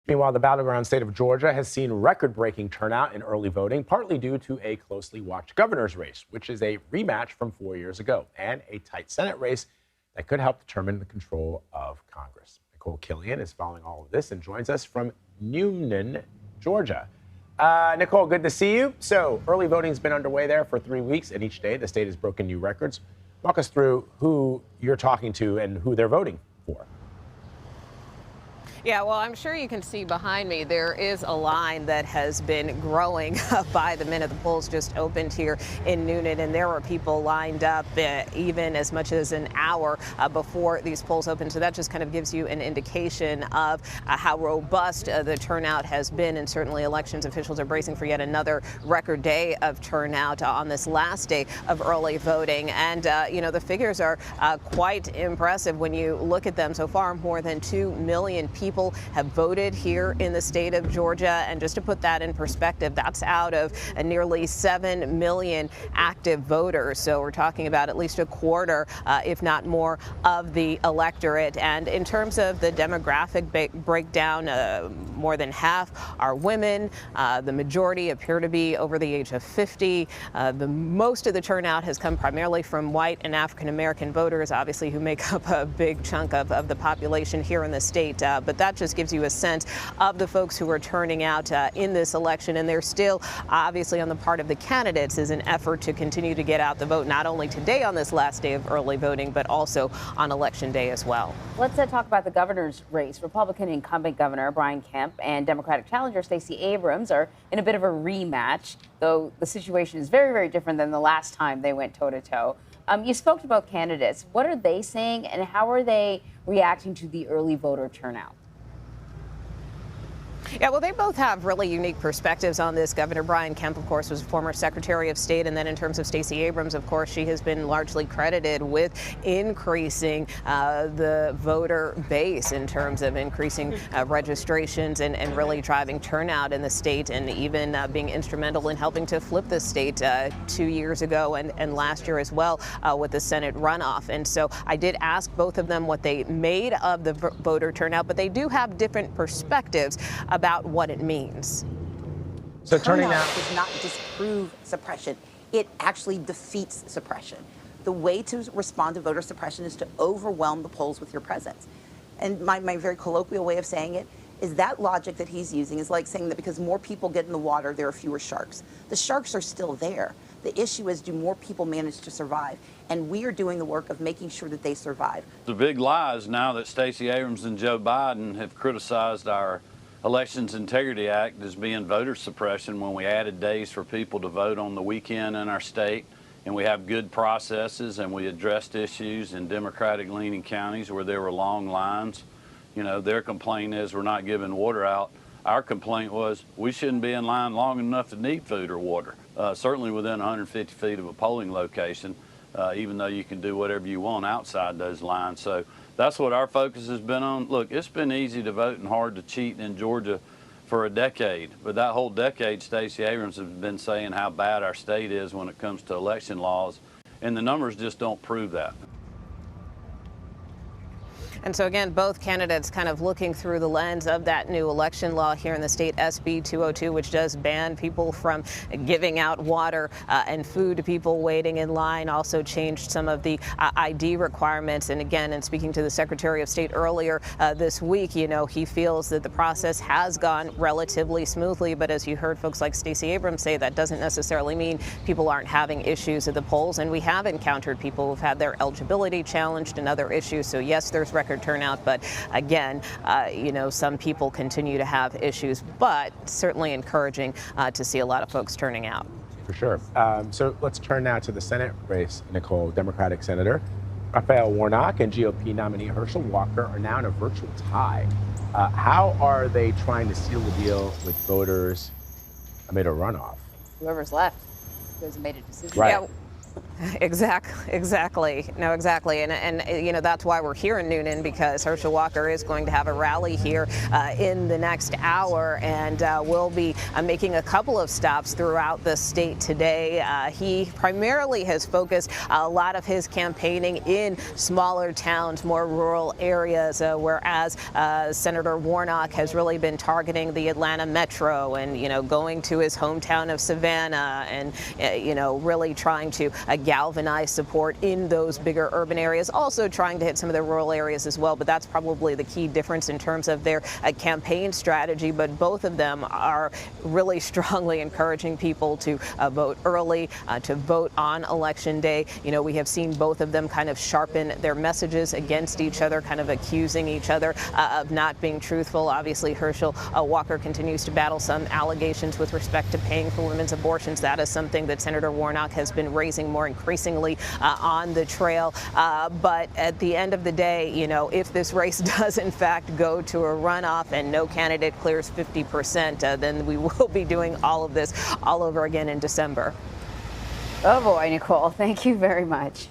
Meanwhile, the battleground state of Georgia has seen record-breaking turnout in early voting, partly due to a closely watched governor's race, which is a rematch from 4 years ago, and a tight Senate race that could help determine the control of Congress. Nikole Killion is following all of this and joins us from Newnan, Georgia. Nikole, good to see you. So early voting's been underway there for 3 weeks, and each day the state has broken new records. Walk us through who you're talking to and who they're voting for. Yeah, well, I'm sure you can see behind me there is a line that has been growing by the minute. The polls just opened here in Newnan, and there were people lined up even as much as an hour before these polls opened. So that just kind of gives you an indication of how robust the turnout has been. And certainly elections officials are bracing for yet another record day of turnout on this last day of early voting. And, you know, the figures are quite impressive when you look at them. So far, more than 2 million people have voted here in the state of Georgia. And just to put that in perspective, that's out of nearly 7 million active voters. So we're talking about at least a quarter, if not more, of the electorate. And in terms of the demographic breakdown, more than half are women. The majority appear to be over the age of 50. Most of the turnout has come primarily from white and African-American voters, obviously, who make up a big chunk of the population here in the state. But that just gives you a sense of the folks who are turning out in this election. And there's still, obviously, on the part of the candidates, is an effort to continue to get out the vote, not only today on this last day of early voting, but also on Election Day as well. Let's talk about the governor's race. Republican incumbent Governor Brian Kemp and Democratic challenger Stacey Abrams are in a bit of a rematch, though the situation is very, very different than the last time they went toe-to-toe. You spoke to both candidates. What are they saying, and how are they reacting to the early voter turnout? Yeah, well, they both have really unique perspectives on this. Governor Brian Kemp, of course, was former Secretary of State. And then in terms of Stacey Abrams, of course, she has been largely credited with increasing the voter base in terms of increasing registrations and really driving turnout in the state, and even being instrumental in helping to flip the state 2 years ago and last year as well with the Senate runoff. And so I did ask both of them what they made of the voter turnout, but they do have different perspectives about what it means. So turning Turnout out does not disprove suppression. It actually defeats suppression. The way to respond to voter suppression is to overwhelm the polls with your presence. And my very colloquial way of saying it is that logic that he's using is like saying that because more people get in the water, there are fewer sharks. The sharks are still there. The issue is, do more people manage to survive? And we are doing the work of making sure that they survive. The big lie is now that Stacey Abrams and Joe Biden have criticized our Elections Integrity Act as being voter suppression when we added days for people to vote on the weekend in our state, and we have good processes, and we addressed issues in Democratic-leaning counties where there were long lines. You know, their complaint is we're not giving water out. Our complaint was we shouldn't be in line long enough to need food or water, certainly within 150 feet of a polling location, even though you can do whatever you want outside those lines. So that's what our focus has been on. Look, it's been easy to vote and hard to cheat in Georgia for a decade. But that whole decade, Stacey Abrams has been saying how bad our state is when it comes to election laws. And the numbers just don't prove that. And so, again, both candidates kind of looking through the lens of that new election law here in the state, SB 202, which does ban people from giving out water and food to people waiting in line, also changed some of the ID requirements. And again, in speaking to the Secretary of State earlier this week, you know, he feels that the process has gone relatively smoothly. But as you heard folks like Stacey Abrams say, that doesn't necessarily mean people aren't having issues at the polls. And we have encountered people who've had their eligibility challenged and other issues. So, yes, there's record turnout, but again, you know, some people continue to have issues, but certainly encouraging to see a lot of folks turning out. for sure. So let's turn now to the Senate race, Nikole. Democratic Senator Raphael Warnock and GOP nominee Herschel Walker are now in a virtual tie. How are they trying to seal the deal with voters amid a runoff? Whoever's left, who hasn't made a decision. Right. Yeah. Exactly. No, exactly. And you know, that's why we're here in Noonan, because Herschel Walker is going to have a rally here in the next hour, and will be making a couple of stops throughout the state today. He primarily has focused a lot of his campaigning in smaller towns, more rural areas, whereas Senator Warnock has really been targeting the Atlanta metro and, you know, going to his hometown of Savannah and, you know, really trying to galvanize support in those bigger urban areas, also trying to hit some of the rural areas as well. But that's probably the key difference in terms of their campaign strategy. But both of them are really strongly encouraging people to vote early, to vote on Election Day. You know, we have seen both of them kind of sharpen their messages against each other, kind of accusing each other of not being truthful. Obviously, Herschel Walker continues to battle some allegations with respect to paying for women's abortions. That is something that Senator Warnock has been raising more increasingly on the trail. But at the end of the day, you know, if this race does in fact go to a runoff and no candidate clears 50%, then we will be doing all of this all over again in December. Oh boy, Nikole, thank you very much.